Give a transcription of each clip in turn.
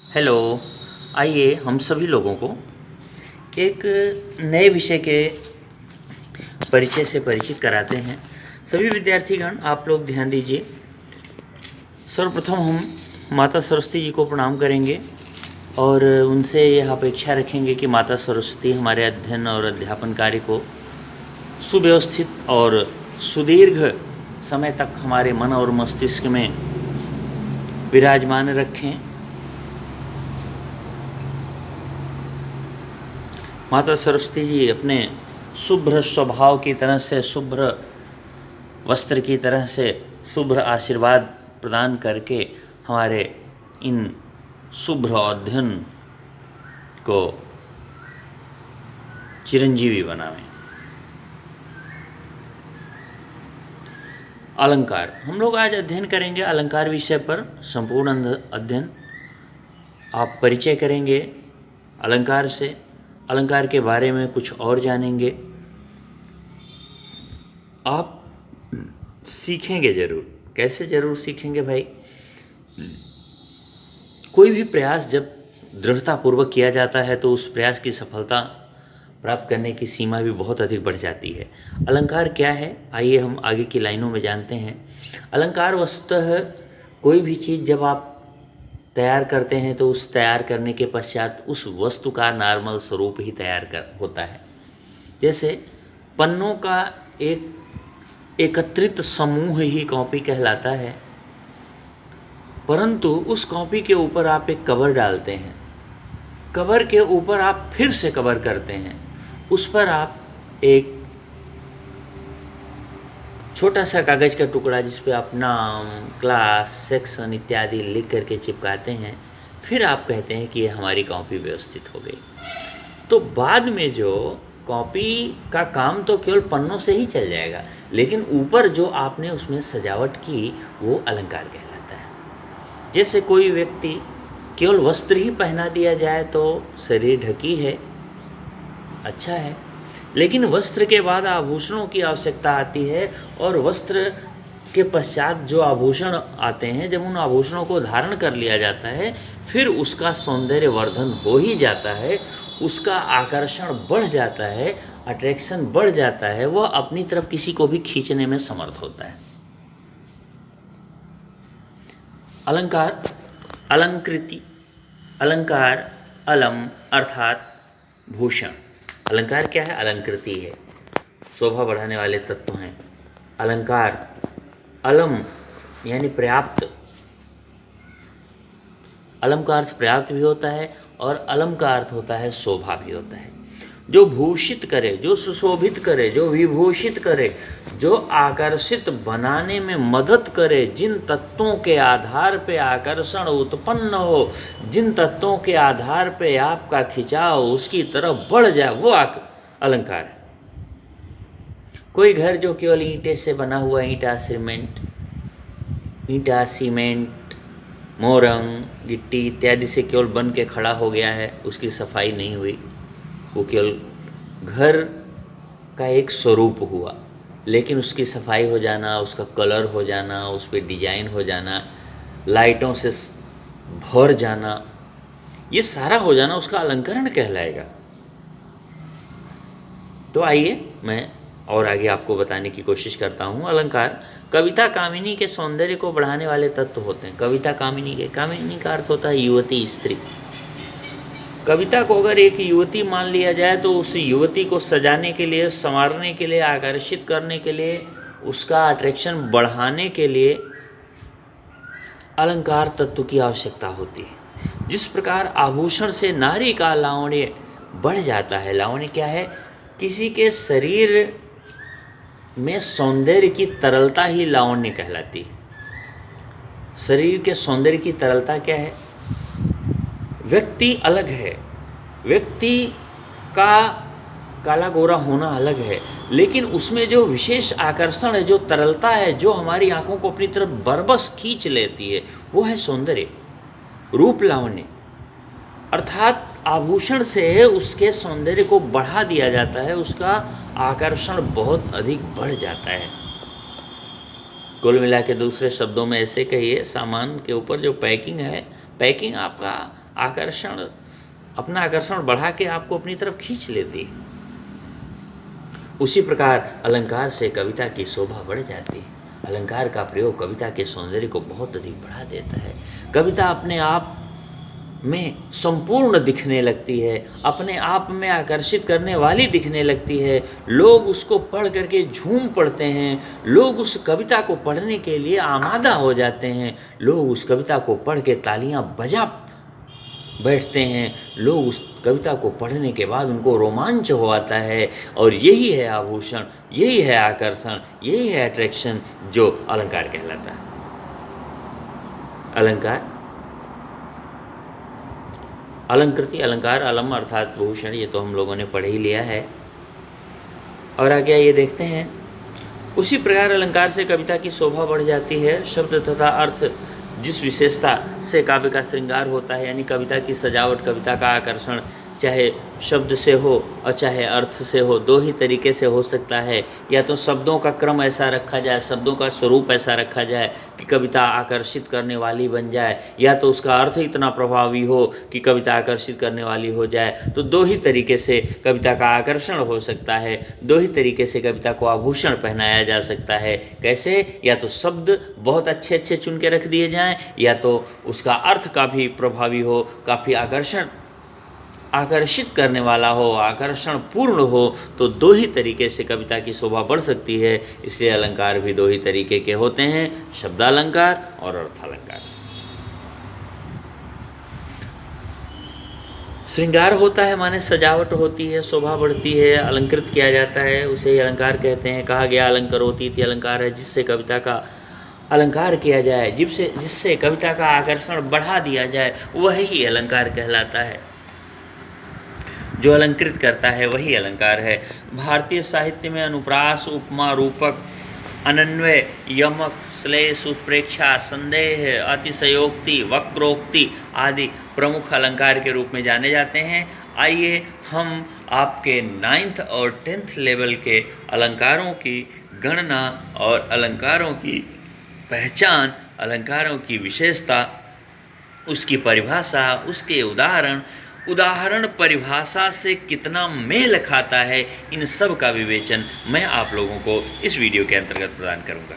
Hello. आइए हम सभी लोगों को एक नए विषय के परिचय से परिचित कराते हैं। सभी विद्यार्थीगण आप लोग ध्यान दीजिए। सर्वप्रथम हम माता सरस्वती जी को प्रणाम करेंगे और उनसे यह अपेक्षा रखेंगे कि माता सरस्वती हमारे अध्ययन और अध्यापन कार्य को सुव्यवस्थित और सुदीर्घ समय तक हमारे मन और मस्तिष्क में विराजमान रखें। माता सरस्वती जी अपने शुभ्र स्वभाव की तरह से, शुभ्र वस्त्र की तरह से शुभ्र आशीर्वाद प्रदान करके हमारे इन शुभ्र अध्ययन को चिरंजीवी बनावें। अलंकार हम लोग आज अध्ययन करेंगे। अलंकार विषय पर संपूर्ण अध्ययन आप परिचय करेंगे अलंकार से, अलंकार के बारे में कुछ और जानेंगे। आप सीखेंगे ज़रूर। कैसे ज़रूर सीखेंगे भाई? कोई भी प्रयास जब दृढ़तापूर्वक किया जाता है तो उस प्रयास की सफलता प्राप्त करने की सीमा भी बहुत अधिक बढ़ जाती है। अलंकार क्या है, आइए हम आगे की लाइनों में जानते हैं। अलंकार वस्तुतः कोई भी चीज़ जब आप तैयार करते हैं तो उस तैयार करने के पश्चात उस वस्तु का नॉर्मल स्वरूप ही होता है। जैसे पन्नों का एक एकत्रित समूह ही कॉपी कहलाता है, परंतु उस कॉपी के ऊपर आप एक कवर डालते हैं, कवर के ऊपर आप फिर से कवर करते हैं, उस पर आप एक छोटा सा कागज़ का टुकड़ा जिस पे आप नाम, क्लास, सेक्शन इत्यादि लिख करके चिपकाते हैं, फिर आप कहते हैं कि ये हमारी कॉपी व्यवस्थित हो गई। तो बाद में जो कॉपी का काम तो केवल पन्नों से ही चल जाएगा, लेकिन ऊपर जो आपने उसमें सजावट की वो अलंकार कहलाता है। जैसे कोई व्यक्ति केवल वस्त्र ही पहना दिया जाए तो शरीर ढकी है, अच्छा है, लेकिन वस्त्र के बाद आभूषणों की आवश्यकता आती है और वस्त्र के पश्चात जो आभूषण आते हैं, जब उन आभूषणों को धारण कर लिया जाता है फिर उसका सौंदर्य वर्धन हो ही जाता है, उसका आकर्षण बढ़ जाता है, अट्रैक्शन बढ़ जाता है, वह अपनी तरफ किसी को भी खींचने में समर्थ होता है। अलंकार, अलंकृति, अलंकार, अलम अर्थात भूषण। अलंकार क्या है? अलंकृति है, शोभा बढ़ाने वाले तत्व हैं। अलंकार, अलम यानी पर्याप्त। अलम का अर्थ पर्याप्त भी होता है और अलम का अर्थ होता है शोभा भी होता है। जो भूषित करे, जो सुशोभित करे, जो विभूषित करे, जो आकर्षित बनाने में मदद करे, जिन तत्वों के आधार पे आकर्षण उत्पन्न हो, जिन तत्वों के आधार पे आपका खिंचाव उसकी तरफ बढ़ जाए, वो अलंकार है। कोई घर जो केवल ईंटे से बना हुआ, ईंटा सीमेंट मोरंग गिट्टी इत्यादि से केवल बन के खड़ा हो गया है, उसकी सफाई नहीं हुई, वो केवल घर का एक स्वरूप हुआ, लेकिन उसकी सफाई हो जाना, उसका कलर हो जाना, उस पर डिजाइन हो जाना, लाइटों से भर जाना, ये सारा हो जाना उसका अलंकरण कहलाएगा। तो आइए मैं और आगे आपको बताने की कोशिश करता हूँ। अलंकार कविता कामिनी के सौंदर्य को बढ़ाने वाले तत्व होते हैं। कविता कामिनी का अर्थ होता है युवती, स्त्री। कविता को अगर एक युवती मान लिया जाए तो उस युवती को सजाने के लिए, संवारने के लिए, आकर्षित करने के लिए, उसका अट्रैक्शन बढ़ाने के लिए अलंकार तत्व की आवश्यकता होती है। जिस प्रकार आभूषण से नारी का लावण्य बढ़ जाता है। लावण्य क्या है? किसी के शरीर में सौंदर्य की तरलता ही लावण्य कहलाती है। शरीर के सौंदर्य की तरलता क्या है? व्यक्ति अलग है, व्यक्ति का काला गोरा होना अलग है, लेकिन उसमें जो विशेष आकर्षण है, जो तरलता है, जो हमारी आंखों को अपनी तरफ बरबस खींच लेती है, वो है सौंदर्य, रूप लावण्य। अर्थात आभूषण से उसके सौंदर्य को बढ़ा दिया जाता है, उसका आकर्षण बहुत अधिक बढ़ जाता है। कुल मिला के दूसरे शब्दों में ऐसे कहिए, सामान के ऊपर जो पैकिंग है, पैकिंग आपका अपना आकर्षण बढ़ा के आपको अपनी तरफ खींच लेती है। उसी प्रकार अलंकार से कविता की शोभा बढ़ जाती है। अलंकार का प्रयोग कविता के सौंदर्य को बहुत अधिक बढ़ा देता है। कविता अपने आप में संपूर्ण दिखने लगती है, अपने आप में आकर्षित करने वाली दिखने लगती है। लोग उसको पढ़ करके झूम पड़ते हैं, लोग उस कविता को पढ़ने के लिए आमादा हो जाते हैं, लोग उस कविता को पढ़ के तालियां बजा बैठते हैं, लोग उस कविता को पढ़ने के बाद उनको रोमांच हो आता है। और यही है आभूषण, यही है आकर्षण, यही है अट्रैक्शन जो अलंकार कहलाता है। अलंकृति, अलंकार, अलम अर्थात भूषण, ये तो हम लोगों ने पढ़ ही लिया है। और आगे ये देखते हैं, उसी प्रकार अलंकार से कविता की शोभा बढ़ जाती है। शब्द तथा अर्थ जिस विशेषता से काव्य का श्रृंगार होता है, यानी कविता की सजावट, कविता का आकर्षण चाहे शब्द से हो और चाहे अर्थ से हो, दो ही तरीके से हो सकता है। या तो शब्दों का क्रम ऐसा रखा जाए, शब्दों का स्वरूप ऐसा रखा जाए कि कविता आकर्षित करने वाली बन जाए, या तो उसका अर्थ इतना प्रभावी हो कि कविता आकर्षित करने वाली हो जाए। तो दो ही तरीके से कविता का आकर्षण हो सकता है, दो ही तरीके से कविता को आभूषण पहनाया जा सकता है। कैसे? या तो शब्द बहुत अच्छे अच्छे चुन के रख दिए जाएं, या तो उसका अर्थ काफ़ी प्रभावी हो, काफ़ी आकर्षित करने वाला हो, आकर्षण पूर्ण हो। तो दो ही तरीके से कविता की शोभा बढ़ सकती है। इसलिए अलंकार भी दो ही तरीके के होते हैं, शब्दालंकार और अर्थालंकार। श्रृंगार होता है माने सजावट होती है, शोभा बढ़ती है, अलंकृत किया जाता है, उसे ही अलंकार कहते हैं। कहा गया अलंकरोति थी, अलंकार है जिससे कविता का अलंकार किया जाए, जिससे कविता का आकर्षण बढ़ा दिया जाए, वही अलंकार कहलाता है। जो अलंकृत करता है वही अलंकार है। भारतीय साहित्य में अनुप्रास, उपमा, रूपक, अनन्वय, यमक, श्लेष, उत्प्रेक्षा, संदेह, अतिशयोक्ति, वक्रोक्ति आदि प्रमुख अलंकार के रूप में जाने जाते हैं। आइए हम आपके 9th और 10th लेवल के अलंकारों की गणना और अलंकारों की पहचान, अलंकारों की विशेषता, उसकी परिभाषा, उसके उदाहरण परिभाषा से कितना मेल खाता है, इन सब का विवेचन मैं आप लोगों को इस वीडियो के अंतर्गत प्रदान करूंगा।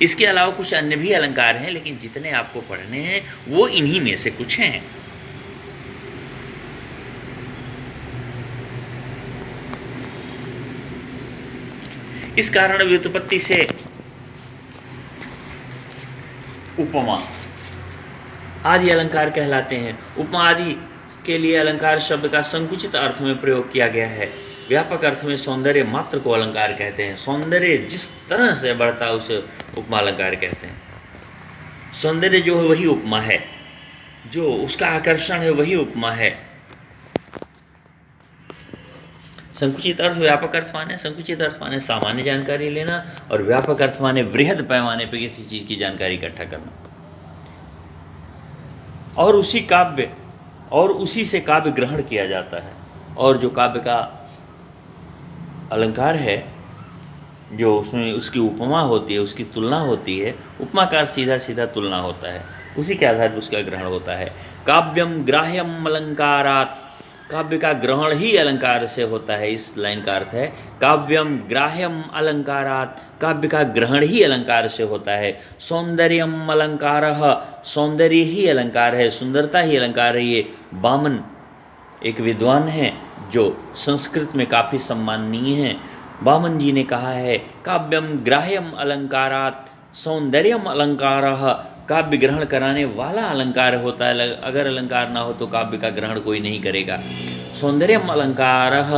इसके अलावा कुछ अन्य भी अलंकार हैं, लेकिन जितने आपको पढ़ने हैं वो इन्हीं में से कुछ हैं। इस कारण व्युत्पत्ति से उपमा आदि अलंकार कहलाते हैं। उपमा आदि के लिए अलंकार शब्द का संकुचित अर्थ में प्रयोग किया गया है। व्यापक अर्थ में सौंदर्य मात्र को अलंकार कहते हैं। सौंदर्य जिस तरह से बढ़ता है उसे उपमा अलंकार कहते हैं। सौंदर्य जो है वही उपमा है, जो उसका आकर्षण है वही उपमा है। संकुचित अर्थ, व्यापक अर्थ माने, संकुचित अर्थ माने सामान्य जानकारी लेना, और व्यापक अर्थ माने वृहद पैमाने पर किसी चीज की जानकारी इकट्ठा करना, और उसी से काव्य ग्रहण किया जाता है। और जो काव्य का अलंकार है, जो उसमें उसकी उपमा होती है, उसकी तुलना होती है, उपमा का सीधा सीधा तुलना होता है, उसी के आधार पर उसका ग्रहण होता है। काव्यम ग्राह्यम अलंकारात्, काव्य का ग्रहण ही अलंकार से होता है। इस लाइन का अर्थ है काव्यम ग्राह्यम अलंकारात्, काव्य का ग्रहण ही अलंकार से होता है। सौंदर्यम अलंकारः, सौंदर्य ही अलंकार है, सुंदरता ही अलंकार है। ये वामन एक विद्वान हैं जो संस्कृत में काफ़ी सम्माननीय हैं। वामन जी ने कहा है काव्यम ग्राह्यम अलंकारात् सौंदर्यम अलंकारः, काव्य ग्रहण कराने वाला अलंकार होता है। अगर अलंकार ना हो तो काव्य का ग्रहण कोई नहीं करेगा। सौंदर्यम अलंकारः,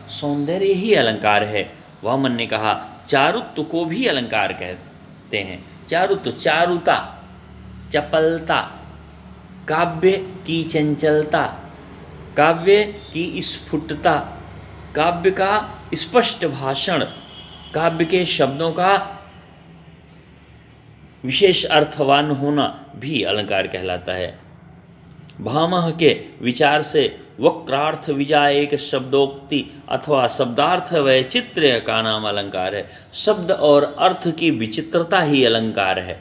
सौंदर्य ही अलंकार है। वामन ने कहा चारुत्व को भी अलंकार कहते हैं। चारुत्व, चारुता, चपलता, काव्य की चंचलता, काव्य की स्फुटता, काव्य का स्पष्ट भाषण, काव्य के शब्दों का विशेष अर्थवान होना भी अलंकार कहलाता है। भामह के विचार से वक्रार्थ विजय एक शब्दोक्ति अथवा शब्दार्थ वैचित्र्य का नाम अलंकार है। शब्द और अर्थ की विचित्रता ही अलंकार है।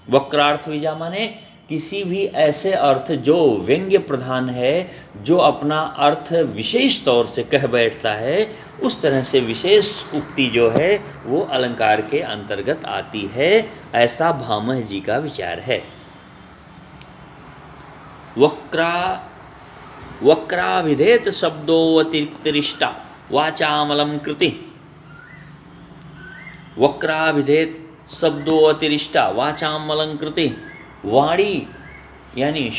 वक्रार्थ विजय माने किसी भी ऐसे अर्थ जो व्यंग्य प्रधान है, जो अपना अर्थ विशेष तौर से कह बैठता है, उस तरह से विशेष उक्ति जो है वो अलंकार के अंतर्गत आती है, ऐसा भामह जी का विचार है। वक्राभिधेत शब्दो अतिरिक्तरिष्टा वाचामलम कृति। वक्राभिधेत शब्दो अतिरिष्टा वाचामलम कृति। वाणी यानी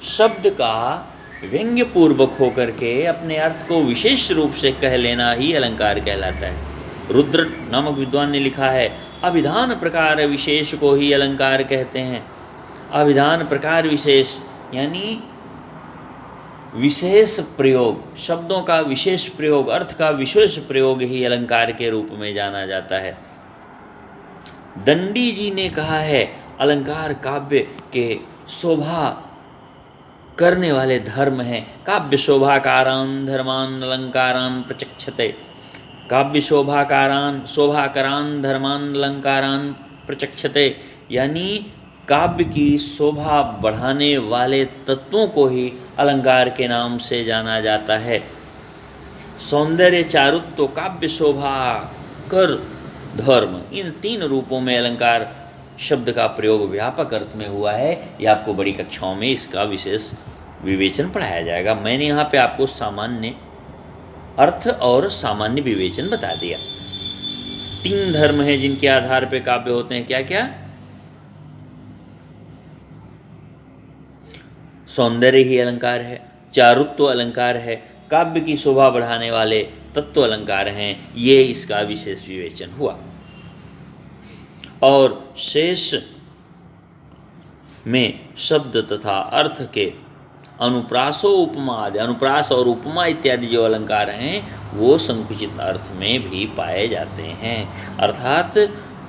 शब्द का व्यंग्य पूर्वक होकर के अपने अर्थ को विशेष रूप से कह लेना ही अलंकार कहलाता है। रुद्र नामक विद्वान ने लिखा है, अभिधान प्रकार विशेष को ही अलंकार कहते हैं। अभिधान प्रकार विशेष यानी विशेष प्रयोग, शब्दों का विशेष प्रयोग, अर्थ का विशेष प्रयोग ही अलंकार के रूप में जाना जाता है। दंडी जी ने कहा है, अलंकार काव्य के शोभा करने वाले धर्म हैं। काव्य शोभाकारान धर्मान अलंकारान प्रचक्षते। काव्य शोभाकारान धर्मान अलंकारान प्रचक्षते, यानी काव्य की शोभा बढ़ाने वाले तत्वों को ही अलंकार के नाम से जाना जाता है। सौंदर्य, चारुत्व, काव्य शोभा, कर, धर्म, इन 3 रूपों में अलंकार शब्द का प्रयोग व्यापक अर्थ में हुआ है। ये आपको बड़ी कक्षाओं में इसका विशेष विवेचन पढ़ाया जाएगा। मैंने यहाँ पे आपको सामान्य अर्थ और सामान्य विवेचन बता दिया। 3 धर्म हैं जिनके आधार पे काव्य होते हैं। क्या क्या? सौंदर्य ही अलंकार है, चारुत्व अलंकार है, काव्य की शोभा बढ़ाने वाले तत्व अलंकार हैं। ये इसका विशेष विवेचन हुआ। और शेष में शब्द तथा अर्थ के अनुप्रासो उपमा आदि, अनुप्रास और उपमा इत्यादि जो अलंकार हैं वो संकुचित अर्थ में भी पाए जाते हैं। अर्थात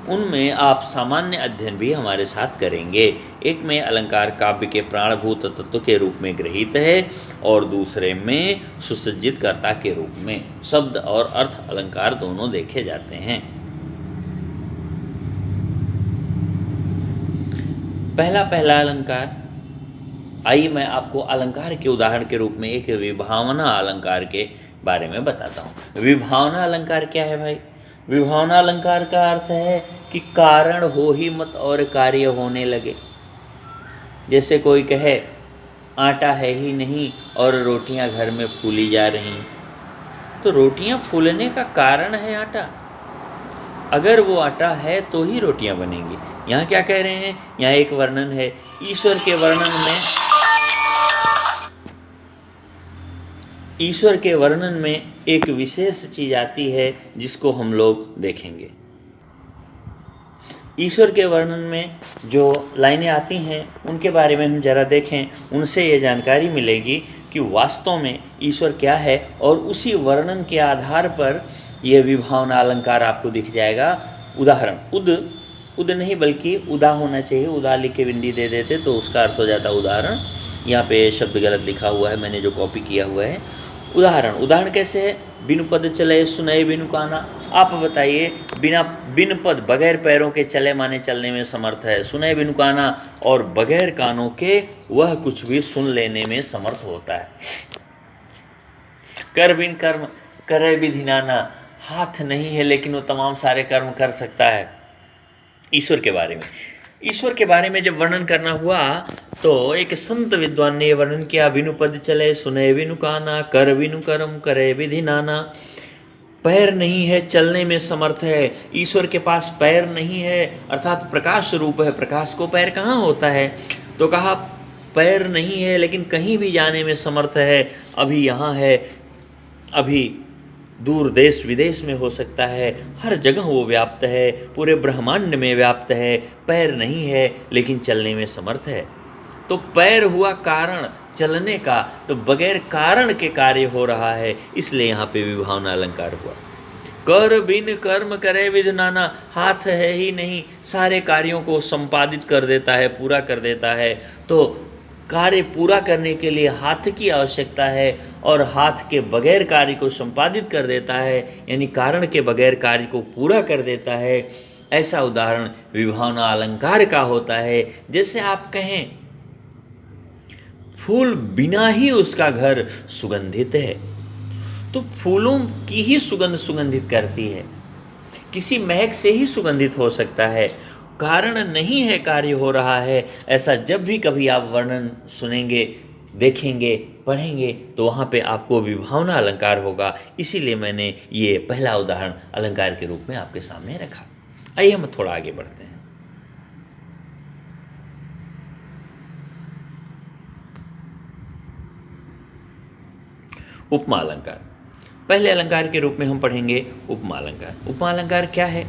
उनमें आप सामान्य अध्ययन भी हमारे साथ करेंगे। एक में अलंकार काव्य के प्राणभूत तत्व के रूप में गृहीत है और दूसरे में सुसज्जित कर्ता के रूप में शब्द और अर्थ अलंकार दोनों देखे जाते हैं। पहला अलंकार, आइए मैं आपको अलंकार के उदाहरण के रूप में एक विभावना अलंकार के बारे में बताता हूँ। विभावना अलंकार क्या है भाई? विभावना अलंकार का अर्थ है कि कारण हो ही मत और कार्य होने लगे। जैसे कोई कहे आटा है ही नहीं और रोटियां घर में फूली जा रही, तो रोटियां फूलने का कारण है आटा। अगर वो आटा है तो ही रोटियां बनेंगी। यहाँ क्या कह रहे हैं? यहाँ एक वर्णन है। ईश्वर के वर्णन में एक विशेष चीज आती है जिसको हम लोग देखेंगे। ईश्वर के वर्णन में जो लाइनें आती हैं उनके बारे में हम जरा देखें, उनसे ये जानकारी मिलेगी कि वास्तव में ईश्वर क्या है, और उसी वर्णन के आधार पर यह विभावना अलंकार आपको दिख जाएगा। उदाहरण, उद नहीं बल्कि उदा होना चाहिए, उदा लिख के बिंदी दे देते तो उसका अर्थ हो जाता उदाहरण। यहाँ पे शब्द गलत लिखा हुआ है, मैंने जो कॉपी किया हुआ है। उदाहरण कैसे है? बिनु पद चले सुनय बिनु काना। आप बताइए, बिन पद बगैर पैरों के चले माने चलने में समर्थ है, सुनय बिनु काना, और बगैर कानों के वह कुछ भी सुन लेने में समर्थ होता है। कर बिन कर्म करे विधि नाना, हाथ नहीं है लेकिन वो तमाम सारे कर्म कर सकता है। ईश्वर के बारे में जब वर्णन करना हुआ तो एक संत विद्वान ने वर्णन किया, बिनु पद चले सुने बिनु काना, कर बिनु कर्म करे विधि नाना। पैर नहीं है, चलने में समर्थ है। ईश्वर के पास पैर नहीं है, अर्थात प्रकाश रूप है। प्रकाश को पैर कहाँ होता है? तो कहा पैर नहीं है लेकिन कहीं भी जाने में समर्थ है। अभी यहाँ है, अभी दूर देश विदेश में हो सकता है, हर जगह वो व्याप्त है, पूरे ब्रह्मांड में व्याप्त है। पैर नहीं है लेकिन चलने में समर्थ है। तो पैर हुआ कारण चलने का, तो बगैर कारण के कार्य हो रहा है, इसलिए यहाँ पे विभावना अलंकार हुआ। कर बिन कर्म करे विधि नाना, हाथ है ही नहीं, सारे कार्यों को संपादित कर देता है, पूरा कर देता है। तो कार्य पूरा करने के लिए हाथ की आवश्यकता है, और हाथ के बगैर कार्य को संपादित कर देता है, यानी कारण के बगैर कार्य को पूरा कर देता है। ऐसा उदाहरण विभावना अलंकार का होता है। जैसे आप कहें फूल बिना ही उसका घर सुगंधित है, तो फूलों की ही सुगंध सुगंधित करती है, किसी महक से ही सुगंधित हो सकता है, कारण नहीं है कार्य हो रहा है। ऐसा जब भी कभी आप वर्णन सुनेंगे, देखेंगे, पढ़ेंगे तो वहाँ पे आपको विभावना अलंकार होगा। इसीलिए मैंने ये पहला उदाहरण अलंकार के रूप में आपके सामने रखा। आइए हम थोड़ा आगे बढ़ते हैं। उपमा अलंकार। पहले अलंकार के रूप में हम पढ़ेंगे उपमा अलंकार। उपमा अलंकार क्या है?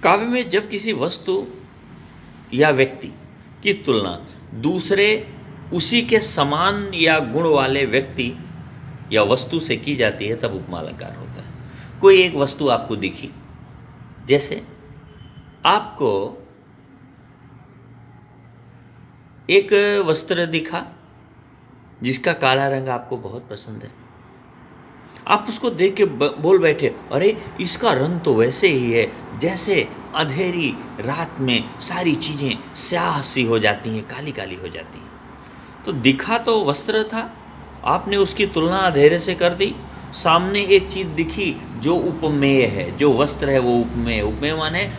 काव्य में जब किसी वस्तु या व्यक्ति की तुलना दूसरे उसी के समान या गुण वाले व्यक्ति या वस्तु से की जाती है तब उपमा अलंकार होता है। कोई एक वस्तु आपको दिखी, जैसे आपको एक वस्त्र दिखा जिसका काला रंग आपको बहुत पसंद है, आप उसको देख के बोल बैठे, अरे इसका रंग तो वैसे ही है जैसे अंधेरी रात में सारी चीज़ें स्याह सी हो जाती हैं, काली काली हो जाती हैं। तो दिखा तो वस्त्र था, आपने उसकी तुलना अंधेरे से कर दी, सामने एक चीज़ दिखी जो उपमेय है, जो वस्त्र है वो उपमेय। उपमेय माने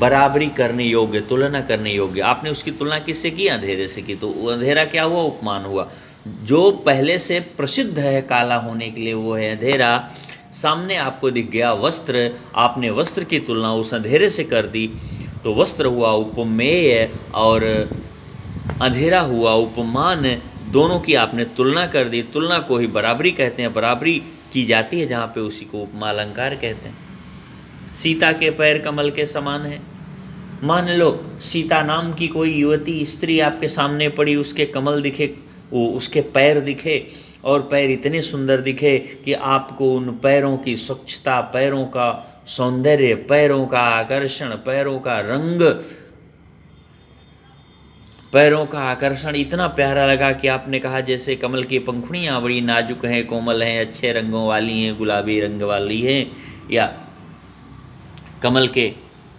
बराबरी करने योग्य, तुलना करने योग्य। आपने उसकी तुलना किससे की? अंधेरे से की, तो अंधेरा क्या हुआ? उपमान हुआ। जो पहले से प्रसिद्ध है काला होने के लिए वो है अंधेरा। सामने आपको दिख गया वस्त्र, आपने वस्त्र की तुलना उस अंधेरे से कर दी, तो वस्त्र हुआ उपमेय और अंधेरा हुआ उपमान। दोनों की आपने तुलना कर दी। तुलना को ही बराबरी कहते हैं, बराबरी की जाती है जहाँ पे उसी को उपमा अलंकार कहते हैं। सीता के पैर कमल के समान है। मान लो सीता नाम की कोई युवती स्त्री आपके सामने पड़ी, उसके कमल दिखे, वो उसके पैर दिखे और पैर इतने सुंदर दिखे कि आपको उन पैरों की स्वच्छता, पैरों का सौंदर्य, पैरों का आकर्षण, पैरों का रंग, पैरों का आकर्षण इतना प्यारा लगा कि आपने कहा जैसे कमल की पंखुड़ियाँ बड़ी नाजुक हैं, कोमल हैं, अच्छे रंगों वाली हैं, गुलाबी रंग वाली हैं, या कमल के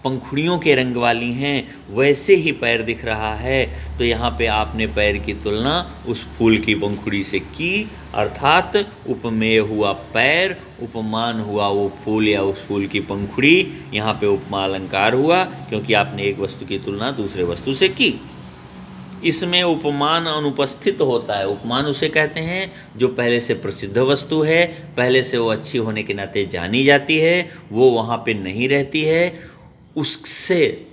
पंखुड़ियों के रंग वाली हैं, वैसे ही पैर दिख रहा है। तो यहाँ पे आपने पैर की तुलना उस फूल की पंखुड़ी से की, अर्थात उपमेय हुआ पैर, उपमान हुआ वो फूल या उस फूल की पंखुड़ी। यहाँ पे उपमा अलंकार हुआ क्योंकि आपने एक वस्तु की तुलना दूसरे वस्तु से की। इसमें उपमान अनुपस्थित होता है। उपमान उसे कहते हैं जो पहले से प्रसिद्ध वस्तु है, पहले से वो अच्छी होने के नाते जानी जाती है, वो वहाँ पे नहीं रहती है, उससे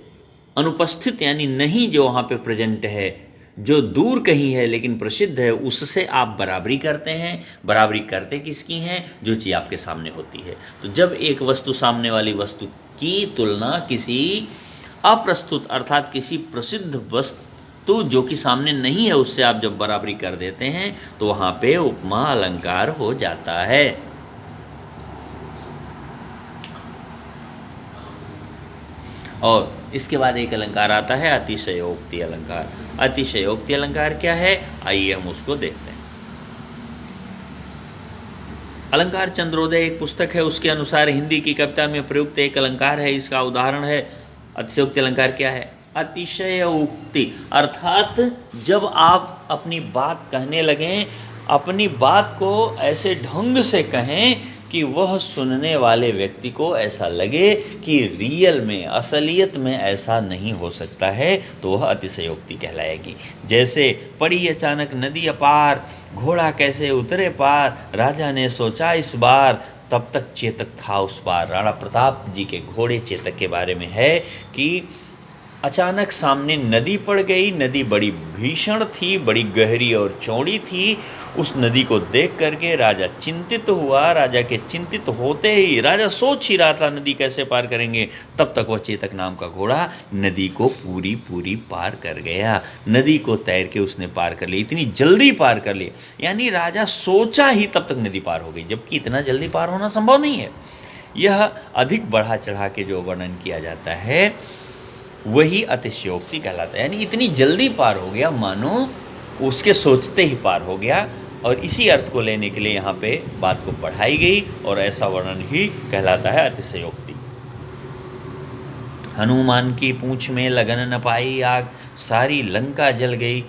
अनुपस्थित यानी नहीं जो वहाँ पे प्रेजेंट है, जो दूर कहीं है लेकिन प्रसिद्ध है, उससे आप बराबरी करते हैं। बराबरी करते किसकी हैं? जो चीज़ आपके सामने होती है। तो जब एक वस्तु सामने वाली वस्तु की तुलना किसी अप्रस्तुत अर्थात किसी प्रसिद्ध वस्तु जो कि सामने नहीं है उससे आप जब बराबरी कर देते हैं तो वहाँ पे उपमा अलंकार हो जाता है। और इसके बाद एक अलंकार आता है अतिशयोक्ति अलंकार। अतिशयोक्ति अलंकार क्या है? आइए हम उसको देखते हैं। अलंकार चंद्रोदय एक पुस्तक है, उसके अनुसार हिंदी की कविता में प्रयुक्त एक अलंकार है। इसका उदाहरण है अतिशयोक्ति अलंकार। क्या है? अतिशयोक्ति अर्थात जब आप अपनी बात कहने लगें, अपनी बात को ऐसे ढंग से कहें कि वह सुनने वाले व्यक्ति को ऐसा लगे कि रियल में, असलियत में ऐसा नहीं हो सकता है, तो वह अतिशयोक्ति कहलाएगी। जैसे पड़ी अचानक नदी अपार, घोड़ा कैसे उतरे पार, राजा ने सोचा इस बार, तब तक चेतक था उस पार। राणा प्रताप जी के घोड़े चेतक के बारे में है कि अचानक सामने नदी पड़ गई। नदी बड़ी भीषण थी, बड़ी गहरी और चौड़ी थी। उस नदी को देख करके राजा चिंतित हुआ। राजा के चिंतित होते ही राजा सोच ही रहा था नदी कैसे पार करेंगे, तब तक वह चेतक नाम का घोड़ा नदी को पूरी पूरी पार कर गया। नदी को तैर के उसने पार कर ली, इतनी जल्दी पार कर ली, यानी राजा सोचा ही तब तक नदी पार हो गई, जबकि इतना जल्दी पार होना संभव नहीं है। यह अधिक बढ़ा चढ़ा के जो वर्णन किया जाता है वही अतिशयोक्ति कहलाता है। यानी इतनी जल्दी पार हो गया, मानो उसके सोचते ही पार हो गया। और इसी अर्थ को लेने के लिए यहाँ पे बात को बढ़ाई गई और ऐसा वर्णन ही कहलाता है अतिशयोक्ति। हनुमान की पूंछ में लगन न पाई आग, सारी लंका जल गई,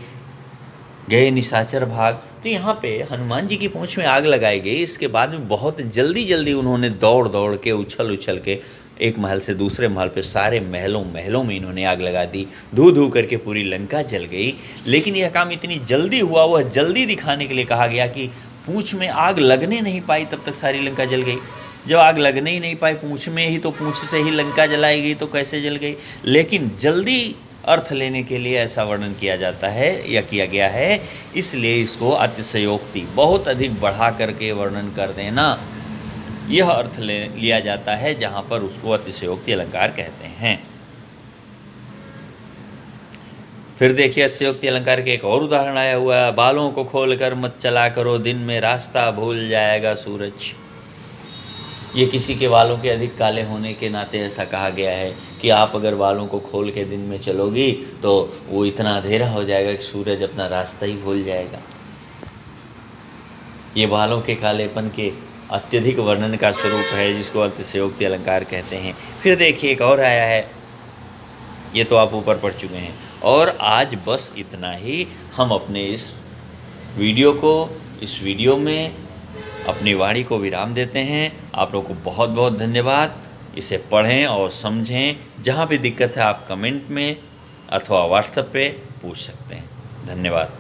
गए निशाचर भाग। तो यहाँ पे हनुमान जी की पूंछ में आग लगाई गई। इसके बाद में बहुत जल्दी जल्दी उन्होंने दौड़ दौड़ के उछल उछल के एक महल से दूसरे महल पे सारे महलों महलों में इन्होंने आग लगा दी। धू धू करके पूरी लंका जल गई। लेकिन यह काम इतनी जल्दी हुआ, वह जल्दी दिखाने के लिए कहा गया कि पूंछ में आग लगने नहीं पाई तब तक सारी लंका जल गई। जब आग लगने ही नहीं पाई पूंछ में ही, तो पूंछ से ही लंका जलाई गई तो कैसे जल गई। लेकिन जल्दी अर्थ लेने के लिए ऐसा वर्णन किया जाता है या किया गया है, इसलिए इसको अतिशयोक्ति, बहुत अधिक बढ़ा करके वर्णन कर देना, यह अर्थ लिया जाता है, जहाँ पर उसको अतिशयोक्ति अलंकार कहते हैं। फिर देखिए अतिशयोक्ति अलंकार के एक और उदाहरण आया हुआ है। बालों को खोल कर मत चला करो, दिन में रास्ता भूल जाएगा सूरज। ये किसी के बालों के अधिक काले होने के नाते ऐसा कहा गया है कि आप अगर बालों को खोल के दिन में चलोगी तो वो इतना अंधेरा हो जाएगा कि सूरज अपना रास्ता ही भूल जाएगा। ये बालों के कालेपन के अत्यधिक वर्णन का स्वरूप है, जिसको अतिशयोक्ति अलंकार कहते हैं। फिर देखिए एक और आया है, ये तो आप ऊपर पढ़ चुके हैं। और आज बस इतना ही। हम अपने इस वीडियो में अपनी वाणी को विराम देते हैं। आप लोगों को बहुत बहुत धन्यवाद। इसे पढ़ें और समझें। जहाँ भी दिक्कत है आप कमेंट में अथवा व्हाट्सएप पे पूछ सकते हैं। धन्यवाद।